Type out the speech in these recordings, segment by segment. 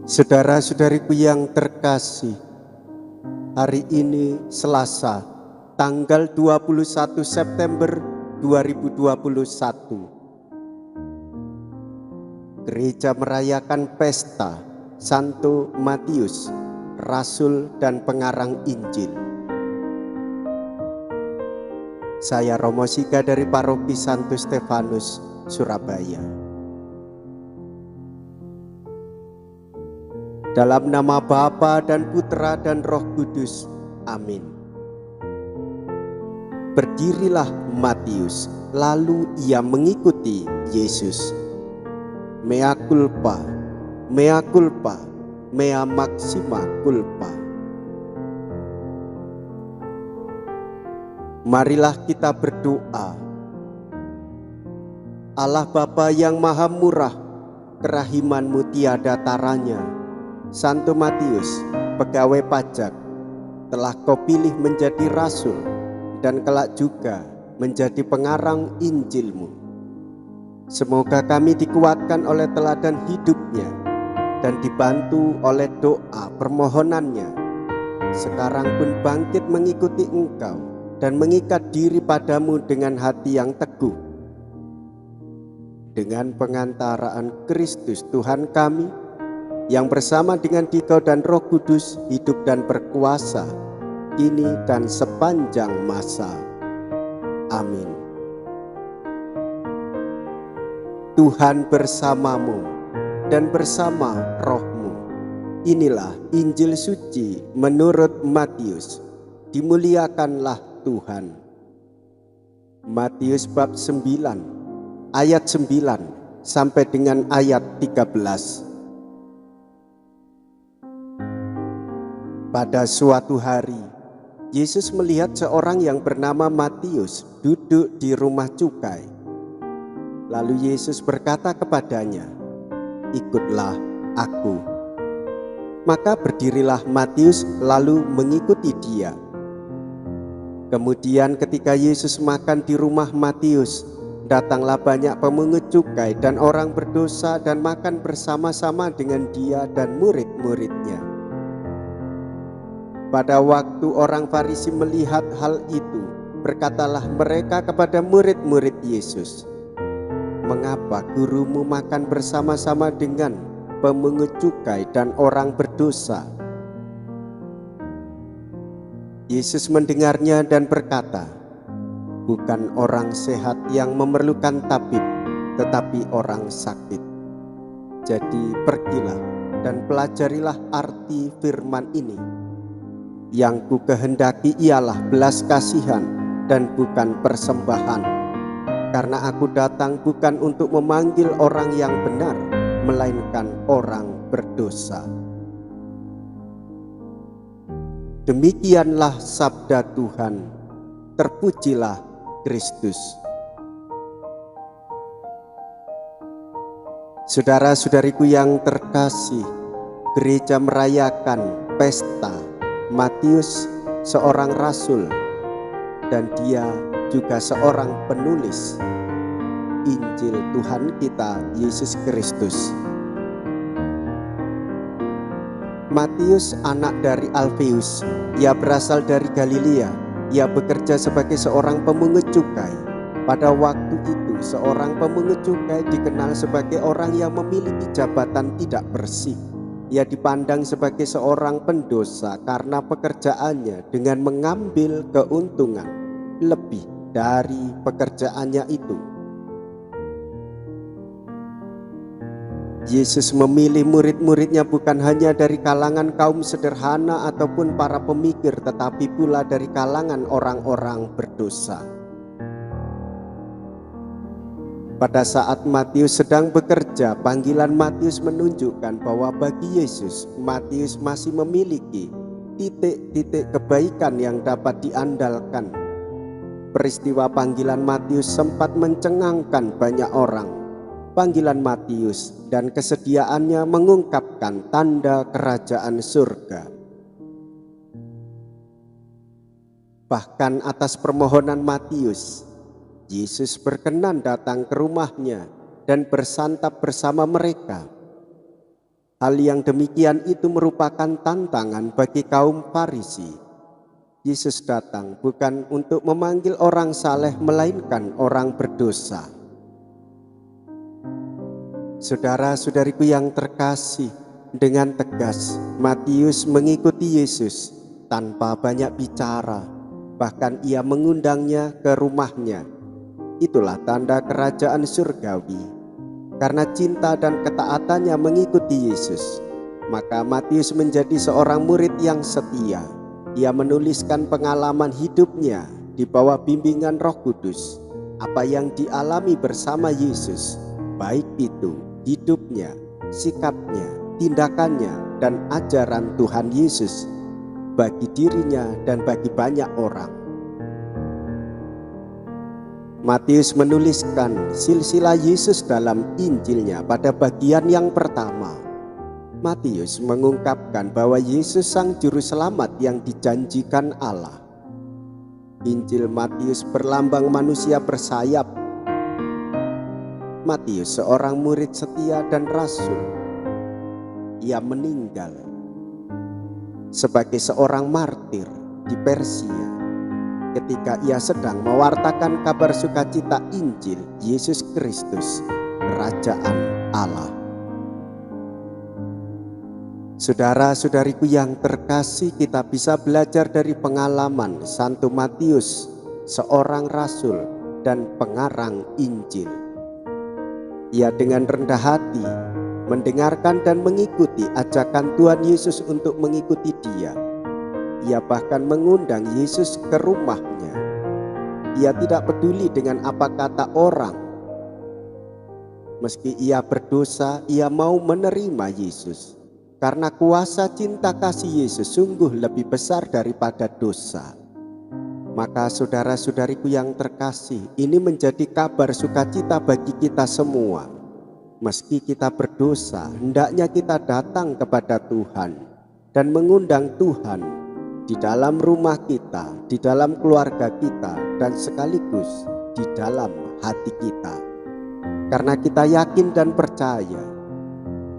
Saudara-saudariku yang terkasih, hari ini Selasa, tanggal 21 September 2021. Gereja merayakan pesta Santo Matius, Rasul dan Pengarang Injil. Saya Romo Siga dari Paroki Santo Stefanus, Surabaya. Dalam nama Bapa dan Putra dan Roh Kudus. Amin. Berdirilah Matius, lalu ia mengikuti Yesus. Mea culpa, mea culpa, mea maxima culpa. Marilah kita berdoa. Allah Bapa yang Maha Murah, kerahiman-Mu tiada taranya. Santo Matius, pegawai pajak, telah Kau pilih menjadi rasul dan kelak juga menjadi pengarang Injil-Mu. Semoga kami dikuatkan oleh teladan hidupnya dan dibantu oleh doa permohonannya. Sekarang pun bangkit mengikuti Engkau dan mengikat diri padamu dengan hati yang teguh. Dengan pengantaraan Kristus Tuhan kami, yang bersama dengan Dikau dan Roh Kudus hidup dan berkuasa kini dan sepanjang masa. Amin. Tuhan bersamamu dan bersama rohmu. Inilah Injil suci menurut Matius. Dimuliakanlah Tuhan. Matius bab 9 ayat 9 sampai dengan ayat 13. Pada suatu hari, Yesus melihat seorang yang bernama Matius duduk di rumah cukai. Lalu Yesus berkata kepadanya, "Ikutlah aku." Maka berdirilah Matius lalu mengikuti dia. Kemudian ketika Yesus makan di rumah Matius, datanglah banyak pemungut cukai dan orang berdosa dan makan bersama-sama dengan dia dan murid-muridnya. Pada waktu orang Farisi melihat hal itu, berkatalah mereka kepada murid-murid Yesus, "Mengapa gurumu makan bersama-sama dengan pemungut cukai dan orang berdosa?" Yesus mendengarnya dan berkata, "Bukan orang sehat yang memerlukan tabib, tetapi orang sakit. Jadi pergilah dan pelajarilah arti firman ini. Yang ku kehendaki ialah belas kasihan dan bukan persembahan. Karena aku datang bukan untuk memanggil orang yang benar, melainkan orang berdosa." Demikianlah sabda Tuhan. Terpujilah Kristus. Saudara-saudariku yang terkasih, gereja merayakan pesta Matius, seorang rasul, dan dia juga seorang penulis Injil Tuhan kita Yesus Kristus. Matius anak dari Alfeus, ia berasal dari Galilea. Ia bekerja sebagai seorang pemungut cukai. Pada waktu itu seorang pemungut cukai dikenal sebagai orang yang memiliki jabatan tidak bersih. Ia dipandang sebagai seorang pendosa karena pekerjaannya dengan mengambil keuntungan lebih dari pekerjaannya itu. Yesus memilih murid-muridnya bukan hanya dari kalangan kaum sederhana ataupun para pemikir, tetapi pula dari kalangan orang-orang berdosa. Pada saat Matius sedang bekerja, panggilan Matius menunjukkan bahwa bagi Yesus, Matius masih memiliki titik-titik kebaikan yang dapat diandalkan. Peristiwa panggilan Matius sempat mencengangkan banyak orang. Panggilan Matius dan kesediaannya mengungkapkan tanda kerajaan surga. Bahkan atas permohonan Matius, Yesus berkenan datang ke rumahnya dan bersantap bersama mereka. Hal yang demikian itu merupakan tantangan bagi kaum Farisi. Yesus datang bukan untuk memanggil orang saleh, melainkan orang berdosa. Saudara-saudariku yang terkasih, dengan tegas Matius mengikuti Yesus tanpa banyak bicara. Bahkan ia mengundangnya ke rumahnya. Itulah tanda kerajaan surgawi. Karena cinta dan ketaatannya mengikuti Yesus, maka Matius menjadi seorang murid yang setia. Ia menuliskan pengalaman hidupnya di bawah bimbingan Roh Kudus. Apa yang dialami bersama Yesus, baik itu hidupnya, sikapnya, tindakannya, dan ajaran Tuhan Yesus bagi dirinya dan bagi banyak orang. Matius menuliskan silsilah Yesus dalam Injilnya pada bagian yang pertama. Matius mengungkapkan bahwa Yesus sang juru selamat yang dijanjikan Allah. Injil Matius berlambang manusia bersayap. Matius seorang murid setia dan rasul. Ia meninggal sebagai seorang martir di Persia ketika ia sedang mewartakan kabar sukacita Injil Yesus Kristus, Kerajaan Allah. Saudara-saudariku yang terkasih, kita bisa belajar dari pengalaman Santo Matius, seorang rasul dan pengarang Injil. Ia dengan rendah hati mendengarkan dan mengikuti ajakan Tuhan Yesus untuk mengikuti Dia. Ia bahkan mengundang Yesus ke rumahnya. Ia tidak peduli dengan apa kata orang. Meski ia berdosa, ia mau menerima Yesus. Karena kuasa cinta kasih Yesus sungguh lebih besar daripada dosa. Maka saudara-saudariku yang terkasih, ini menjadi kabar sukacita bagi kita semua. Meski kita berdosa, hendaknya kita datang kepada Tuhan dan mengundang Tuhan di dalam rumah kita, di dalam keluarga kita, dan sekaligus di dalam hati kita. Karena kita yakin dan percaya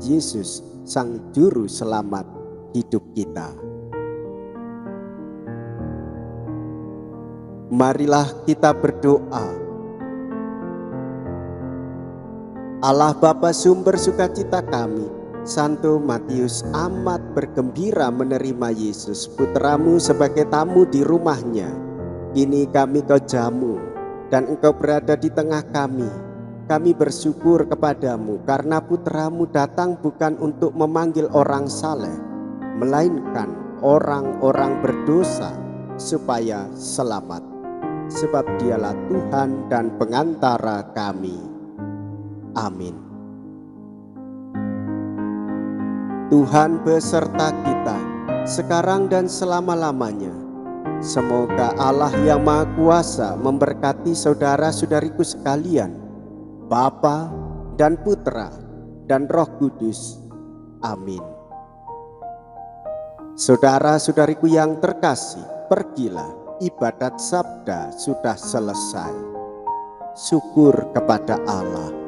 Yesus sang juru selamat hidup kita. Marilah kita berdoa. Allah Bapa sumber sukacita kami, Santo Matius amat bergembira menerima Yesus putramu sebagai tamu di rumahnya. Kini kami kau jamu dan engkau berada di tengah kami. Kami bersyukur kepadamu karena putramu datang bukan untuk memanggil orang saleh, melainkan orang-orang berdosa supaya selamat. Sebab dialah Tuhan dan pengantara kami. Amin. Tuhan beserta kita sekarang dan selama-lamanya. Semoga Allah yang Maha Kuasa memberkati saudara-saudariku sekalian, Bapa dan Putra dan Roh Kudus. Amin. Saudara-saudariku yang terkasih, pergilah, ibadat sabda sudah selesai. Syukur kepada Allah.